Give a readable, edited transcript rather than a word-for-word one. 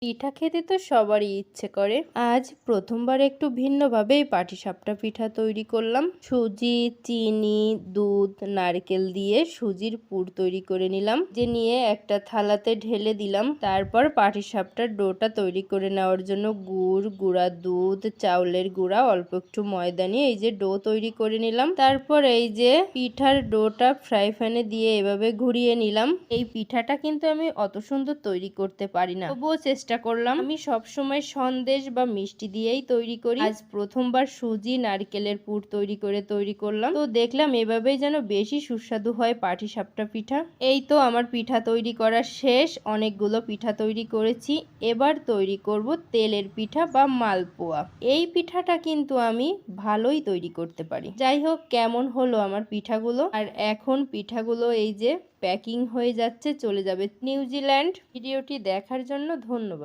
পিঠা খেতে তো সবারই ইচ্ছে করে। আজ প্রথমবার একটু ভিন্নভাবেই পাটিসাপটা পিঠা তৈরি করলাম। সুজি, চিনি, দুধ, নারকেল দিয়ে সুজির পুর তৈরি করে নিলাম। যে নিয়ে একটা থালাতে ঢেলে দিলাম। তারপর পাটিসাপটার ডোটা তৈরি করে নেওয়ার জন্য গুড়, গুঁড়া দুধ, চাউলের গুঁড়া, অল্প একটু ময়দা নিয়ে এই যে ডো তৈরি করে নিলাম। তারপর এই যে পিঠার ডোটা ফ্রাই প্যানে দিয়ে এভাবে ঘুরিয়ে নিলাম। এই পিঠাটা কিন্তু আমি অত সুন্দর তৈরি করতে পারি না, তবুও চেষ্টা করলাম। আমি সবসময় সন্দেশ বা মিষ্টি দিয়েই তৈরি করি। আজ প্রথমবার সুজি নারকেলের পুর তৈরি করলাম। তো দেখলাম এভাবেই যেন বেশি সুস্বাদু হয় পাটিসাপটা পিঠা। এই তো আমার পিঠা তৈরি করা শেষ। অনেকগুলো পিঠা তৈরি করেছি। এবার তৈরি করব তেলের পিঠা বা মালপোয়া। এই পিঠাটা কিন্তু আমি ভালোই তৈরি করতে পারি। যাই হোক, কেমন হলো আমার পিঠাগুলো। আর এখন পিঠাগুলো এই যে প্যাকিং হয়ে যাচ্ছে, চলে যাবে নিউজিল্যান্ড। ভিডিওটি দেখার জন্য ধন্যবাদ।